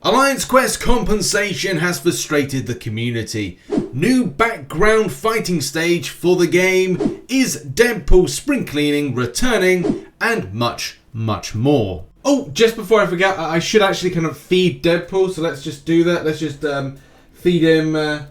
Alliance Quest compensation has frustrated the community. New background fighting stage for the game, is Deadpool spring cleaning returning, and much, much more. Oh, just before I forget, I should actually kind of feed Deadpool, so let's just do that. Let's just feed him...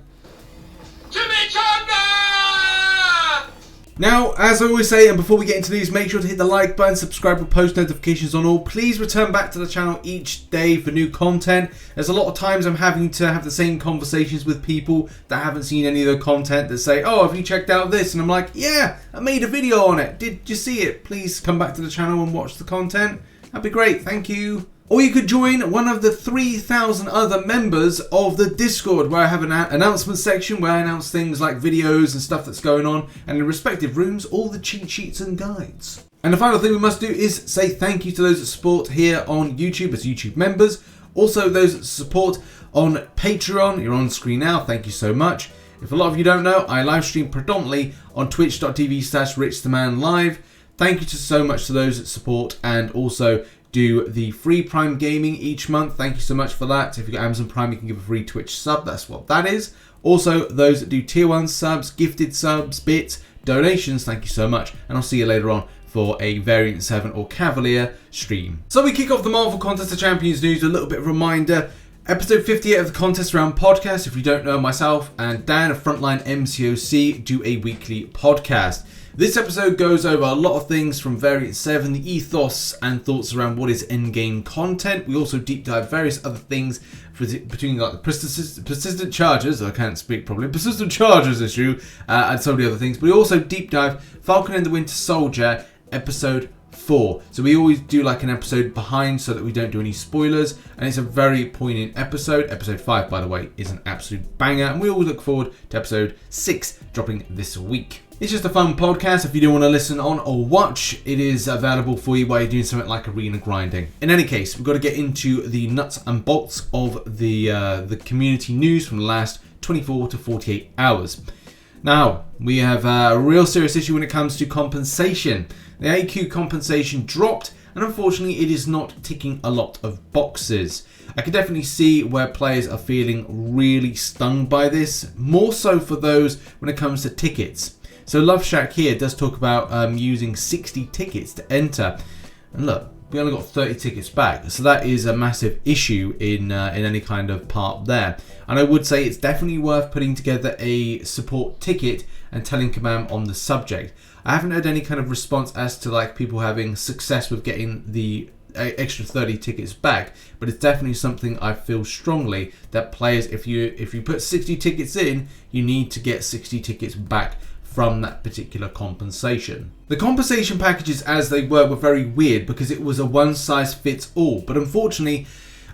Now, as I always say, and before we get into these, make sure to hit the like button, subscribe with post notifications on all. Please return back to the channel each day for new content. There's a lot of times I'm having to have the same conversations with people that haven't seen any of the content that say, oh, have you checked out this? And I'm like, yeah, I made a video on it. Did you see it? Please come back to the channel and watch the content. That'd be great. Thank you. Or you could join one of the 3,000 other members of the Discord, where I have an announcement section where I announce things like videos and stuff that's going on, and in respective rooms, all the cheat sheets and guides. And the final thing we must do is say thank you to those that support here on YouTube as YouTube members. Also those that support on Patreon. You're on screen now. Thank you so much. If a lot of you don't know, I live stream predominantly on twitch.tv/RichTheMan live. Thank you so much to those that support and also do the free Prime Gaming each month. Thank you so much for that. If you've got Amazon Prime, you can give a free Twitch sub. That's what that is. Also, those that do Tier 1 subs, gifted subs, bits, donations, thank you so much. And I'll see you later on for a Variant 7 or Cavalier stream. So we kick off the Marvel Contest of Champions news with a little bit of a reminder. Episode 58 of the Contest Round podcast. If you don't know, myself and Dan of Frontline MCOC do a weekly podcast. This episode goes over a lot of things from Variant 7, the ethos and thoughts around what is endgame content. We also deep dive various other things between like the persistent charges, I can't speak properly, persistent charges issue, and so many other things. But we also deep dive Falcon and the Winter Soldier episode 4. So we always do like an episode behind so that we don't do any spoilers, and it's a very poignant episode. Episode 5, by the way, is an absolute banger, and we all look forward to episode 6 dropping this week. It's just a fun podcast. If you do want to listen on or watch, it is available for you while you're doing something like arena grinding. In any case, we've got to get into the nuts and bolts of the community news from the last 24 to 48 hours. Now, we have a real serious issue when it comes to compensation. The AQ compensation dropped, and unfortunately it is not ticking a lot of boxes. I can definitely see where players are feeling really stung by this, more so for those when it comes to tickets. So Love Shack here does talk about using 60 tickets to enter, and look, we only got 30 tickets back, so that is a massive issue in any kind of part there. And I would say it's definitely worth putting together a support ticket and telling Kabam on the subject. I haven't had any kind of response as to like people having success with getting the extra 30 tickets back, but it's definitely something I feel strongly that players, if you put 60 tickets in, you need to get 60 tickets back from that particular compensation. The compensation packages as they were very weird because it was a one size fits all, but unfortunately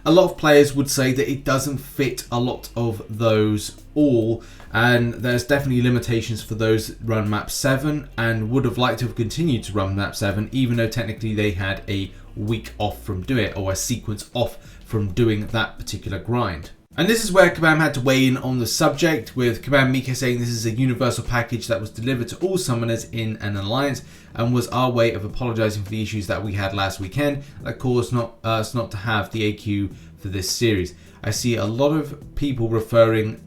a lot of players would say that it doesn't fit a lot of those all, and there's definitely limitations for those that run map 7 and would have liked to have continued to run map 7 even though technically they had a week off from doing it, or a sequence off from doing that particular grind. And this is where Kabam had to weigh in on the subject, with Kabam Miike saying this is a universal package that was delivered to all summoners in an alliance and was our way of apologising for the issues that we had last weekend that caused us not to have the AQ for this series. I see a lot of people referencing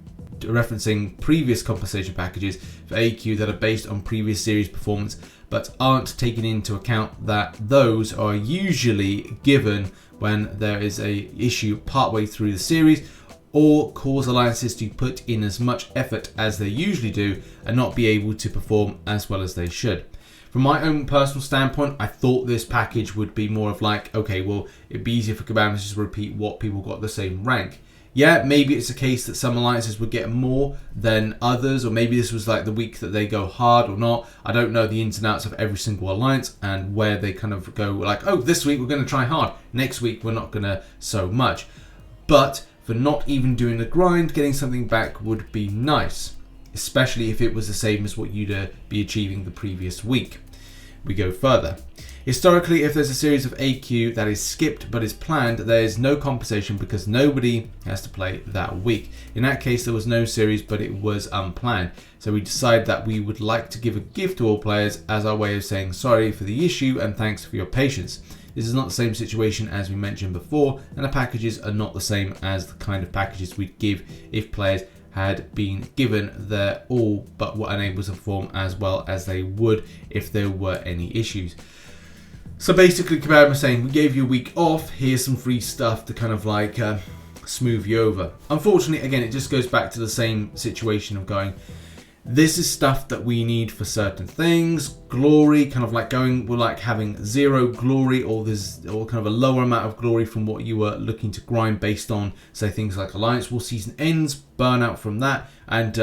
previous compensation packages for AQ that are based on previous series performance but aren't taking into account that those are usually given when there is a issue partway through the series, or cause alliances to put in as much effort as they usually do and not be able to perform as well as they should. From my own personal standpoint, I thought this package would be more of like, okay, well, it'd be easier for Kabam to just repeat what people got the same rank. Yeah, maybe it's a case that some alliances would get more than others, or maybe this was like the week that they go hard or not. I don't know the ins and outs of every single alliance and where they kind of go like, oh, this week we're going to try hard, next week we're not going to so much. But for not even doing the grind, getting something back would be nice, especially if it was the same as what you'd be achieving the previous week. We go further. Historically, if there's a series of AQ that is skipped but is planned, there is no compensation because nobody has to play that week. In that case, there was no series, but it was unplanned. So we decided that we would like to give a gift to all players as our way of saying sorry for the issue and thanks for your patience. This is not the same situation as we mentioned before, and the packages are not the same as the kind of packages we'd give if players had been given their all but were unable to perform as well as they would if there were any issues. So basically, Kabam was saying, we gave you a week off, here's some free stuff to kind of like smooth you over. Unfortunately, again, it just goes back to the same situation of going, this is stuff that we need for certain things. Glory, kind of like going, we're like having 0 glory or kind of a lower amount of glory from what you were looking to grind based on, say, things like Alliance War season ends, burnout from that, and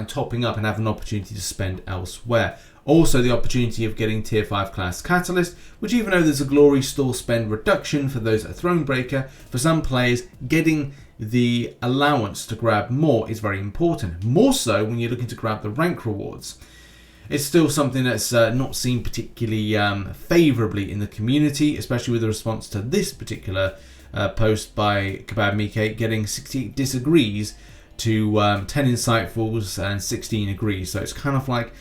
topping up and have an opportunity to spend elsewhere. Also, the opportunity of getting tier 5 class Catalyst, which even though there's a glory store spend reduction for those at Thronebreaker, for some players, getting the allowance to grab more is very important. More so when you're looking to grab the rank rewards. It's still something that's not seen particularly favourably in the community, especially with the response to this particular post by Kabam Miike, getting 68 disagrees to 10 insightfuls and 16 agrees. So it's kind of like,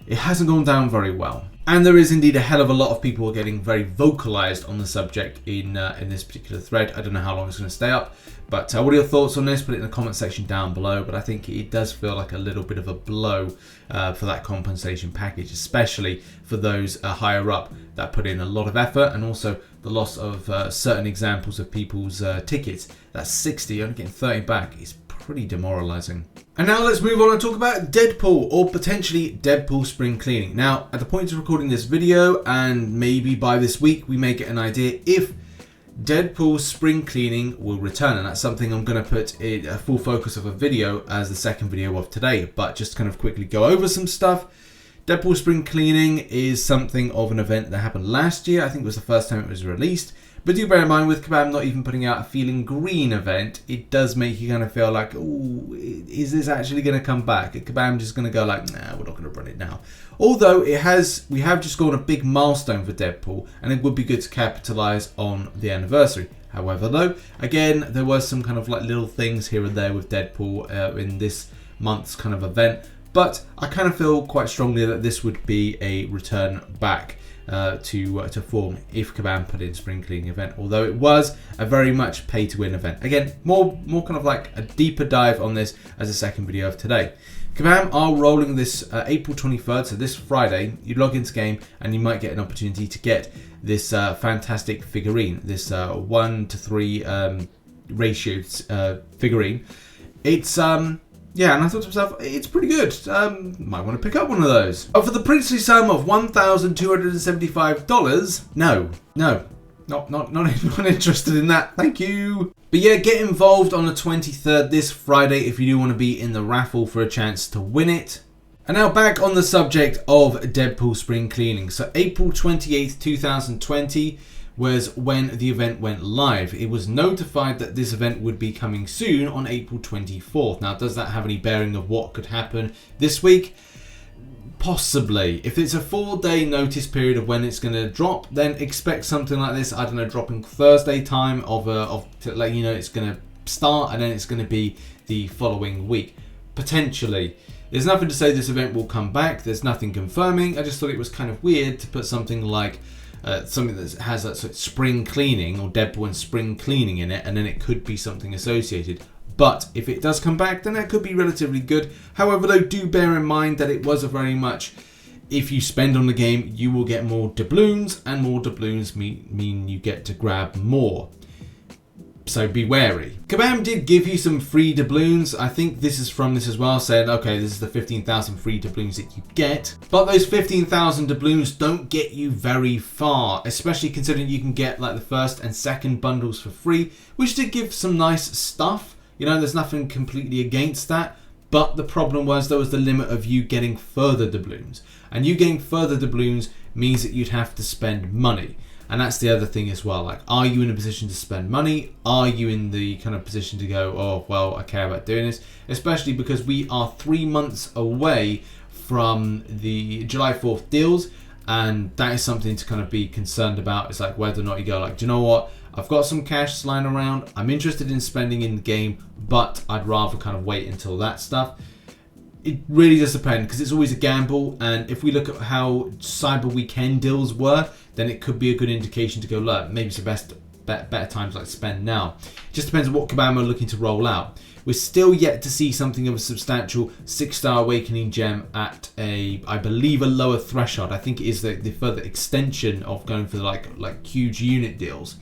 it hasn't gone down very well. And there is indeed a hell of a lot of people getting very vocalized on the subject in this particular thread. I don't know how long it's going to stay up, but what are your thoughts on this? Put it in the comment section down below. But I think it does feel like a little bit of a blow for that compensation package, especially for those higher up that put in a lot of effort, and also the loss of certain examples of people's tickets. That's 60, only getting 30 back is pretty demoralizing. And now let's move on and talk about Deadpool, or potentially Deadpool spring cleaning. Now, at the point of recording this video, and maybe by this week, we may get an idea if Deadpool spring cleaning will return, and that's something I'm going to put in a full focus of a video as the second video of today. But just kind of quickly go over some stuff. Deadpool spring cleaning is something of an event that happened last year. I think it was the first time it was released. But do bear in mind, with Kabam not even putting out a Feeling Green event, it does make you kind of feel like, oh, is this actually going to come back? Is Kabam just going to go like, nah, we're not going to run it now. Although we have just gone a big milestone for Deadpool, and it would be good to capitalise on the anniversary. However, though, again, there was some kind of like little things here and there with Deadpool in this month's kind of event. But I kind of feel quite strongly that this would be a return back to form if Kabam put in spring cleaning event, although it was a very much pay to win event. Again, more kind of like a deeper dive on this as a second video of today. Kabam are rolling this April 23rd, so this Friday. You log into game and you might get an opportunity to get this fantastic figurine, this 1:3 ratio figurine. It's yeah, and I thought to myself, it's pretty good. Might want to pick up one of those. But for the princely sum of $1,275, no, not interested in that. Thank you. But yeah, get involved on the 23rd this Friday if you do want to be in the raffle for a chance to win it. And now back on the subject of Deadpool spring cleaning. So April 28th, 2020 was when the event went live. It was notified that this event would be coming soon on April 24th. Now, does that have any bearing of what could happen this week? Possibly. If it's a 4-day notice period of when it's going to drop, then expect something like this, I don't know, dropping Thursday time to let you know it's going to start, and then it's going to be the following week. Potentially. There's nothing to say this event will come back. There's nothing confirming. I just thought it was kind of weird to put something like something that has that sort of spring cleaning or Deadpool and spring cleaning in it, and then it could be something associated. But if it does come back, then that could be relatively good. However, though, do bear in mind that it was a very much, if you spend on the game, you will get more doubloons, and more doubloons mean you get to grab more. So be wary. Kabam did give you some free doubloons. I think this is from this as well, saying, okay, this is the 15,000 free doubloons that you get. But those 15,000 doubloons don't get you very far, especially considering you can get like the first and second bundles for free, which did give some nice stuff. You know, there's nothing completely against that. But the problem was there was the limit of you getting further doubloons. And you getting further doubloons means that you'd have to spend money. And that's the other thing as well. Like, are you in a position to spend money? Are you in the kind of position to go, oh, well, I care about doing this? Especially because we are 3 months away from the July 4th deals. and that is something to kind of be concerned about. It's like whether or not you go like, do you know what? I've got some cash lying around. I'm interested in spending in the game, but I'd rather kind of wait until that stuff. It really does depend, because it's always a gamble, and if we look at how Cyber Weekend deals were, then it could be a good indication to go, look, maybe it's the better time to like spend now. It just depends on what Kabam are looking to roll out. We're still yet to see something of a substantial 6-star Awakening gem at I believe a lower threshold. I think it is the further extension of going for like huge unit deals.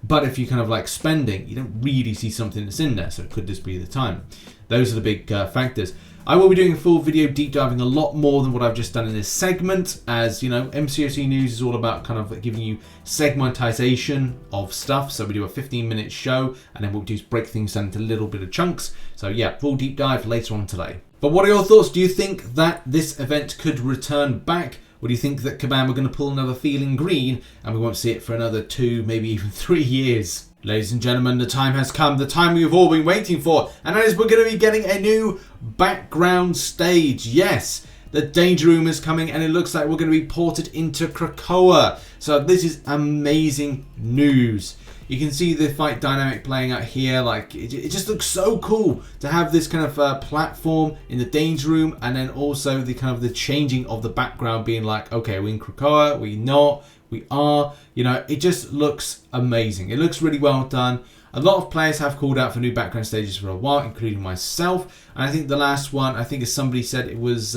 But if you kind of like spending, you don't really see something that's in there, so could this be the time? Those are the big factors. I will be doing a full video deep diving a lot more than what I've just done in this segment, as you know, MCOC news is all about kind of giving you segmentization of stuff. So we do a 15-minute show, and then we'll just break things down into little bit of chunks. So yeah, full deep dive later on today. But what are your thoughts? Do you think that this event could return back? Or do you think that Kabam are going to pull another Feeling Green and we won't see it for another 2, maybe even 3 years? Ladies and gentlemen, the time has come, the time we've all been waiting for, and that is we're going to be getting a new background stage. Yes, the Danger Room is coming, and it looks like we're going to be ported into Krakoa. So this is amazing news. You can see the fight dynamic playing out here. Like it just looks so cool to have this kind of platform in the Danger Room, and then also the kind of the changing of the background being like, okay, we're in Krakoa, we're not, we are. You know, it just looks amazing. It looks really well done. A lot of players have called out for new background stages for a while, including myself. And I think the last one, I think as somebody said, it was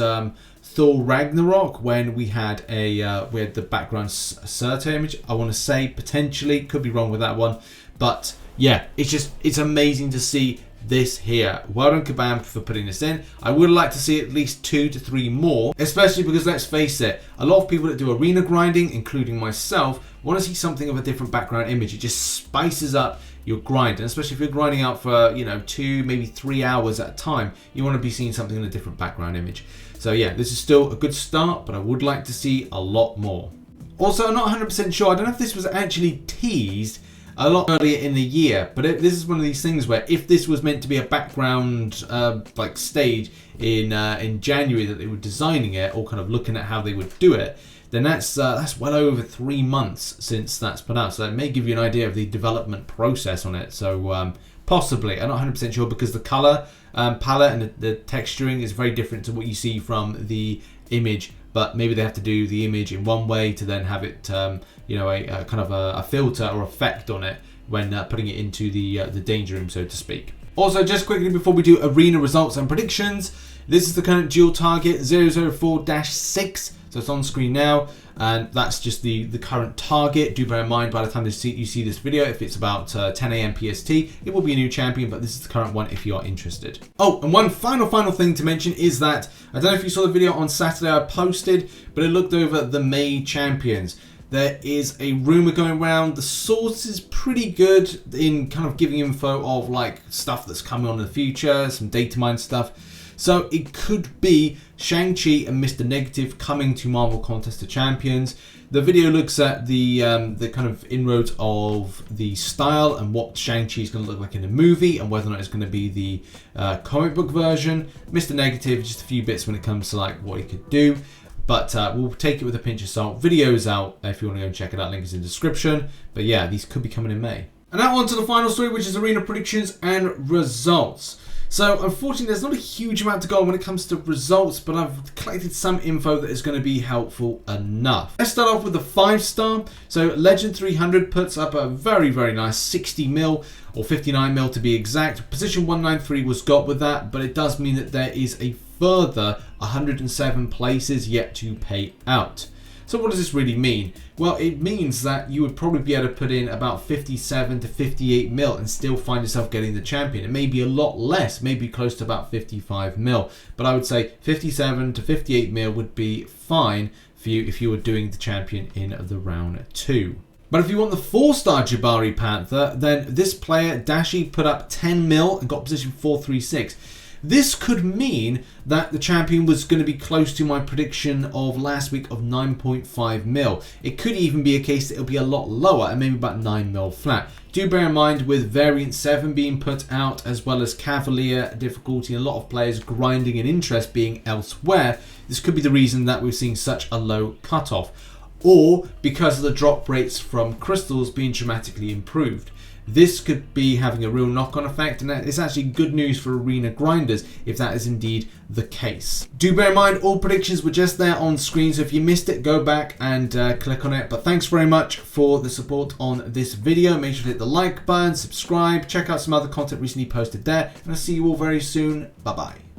Thor Ragnarok, when we had the background Surtur image. I want to say potentially, could be wrong with that one, but yeah, it's amazing to see this here. Well done Kabam for putting this in. I would like to see at least 2 to 3 more, especially because let's face it, a lot of people that do arena grinding, including myself, want to see something of a different background image. It just spices up your grind, and especially if you're grinding out for 2, maybe 3 hours at a time, you want to be seeing something in a different background image. So yeah, this is still a good start, but I would like to see a lot more. Also, I'm not 100% sure, I don't know if this was actually teased a lot earlier in the year, but this is one of these things where if this was meant to be a background like stage in January that they were designing it, or kind of looking at how they would do it, then that's well over 3 months since that's put out. So that may give you an idea of the development process on it. So possibly, I'm not 100% sure, because the color palette and the texturing is very different to what you see from the image. But maybe they have to do the image in one way to then have it, a kind of a filter or effect on it when putting it into the Danger Room, so to speak. Also, just quickly before we do arena results and predictions, this is the current duel target 004-6. So it's on screen now, and that's just the current target. Do bear in mind, by the time you see this video, if it's about 10 AM PST, it will be a new champion, but this is the current one if you are interested. Oh, and one final thing to mention is that, I don't know if you saw the video on Saturday I posted, but it looked over the May champions. There is a rumor going around. The source is pretty good in kind of giving info of like stuff that's coming on in the future, some data mine stuff. So it could be Shang-Chi and Mr. Negative coming to Marvel Contest of Champions. The video looks at the kind of inroads of the style and what Shang-Chi is going to look like in the movie, and whether or not it's going to be the comic book version. Mr. Negative, just a few bits when it comes to like what he could do. But we'll take it with a pinch of salt. Video's out if you want to go and check it out. Link is in the description. But yeah, these could be coming in May. And now on to the final story, which is arena predictions and results. So unfortunately, there's not a huge amount to go on when it comes to results, but I've collected some info that is going to be helpful enough. Let's start off with the 5-star. So Legend 300 puts up a very, very nice 60 mil, or 59 mil to be exact. Position 193 was got with that, but it does mean that there is a further 107 places yet to pay out. So what does this really mean? Well, it means that you would probably be able to put in about 57 to 58 mil and still find yourself getting the champion. It may be a lot less, maybe close to about 55 mil. But I would say 57 to 58 mil would be fine for you if you were doing the champion in the round 2. But if you want the 4-star Jabari Panther, then this player, Dashi, put up 10 mil and got position 436. This could mean that the champion was going to be close to my prediction of last week of 9.5 mil. It could even be a case that it'll be a lot lower and maybe about 9 mil flat. Do bear in mind, with variant 7 being put out, as well as Cavalier difficulty and a lot of players grinding and interest being elsewhere, this could be the reason that we're seeing such a low cutoff. Or because of the drop rates from crystals being dramatically improved. This could be having a real knock-on effect, and it's actually good news for arena grinders if that is indeed the case. Do bear in mind, all predictions were just there on screen, so if you missed it, go back and click on it. But thanks very much for the support on this video. Make sure to hit the like button, subscribe, check out some other content recently posted there, and I'll see you all very soon. Bye-bye.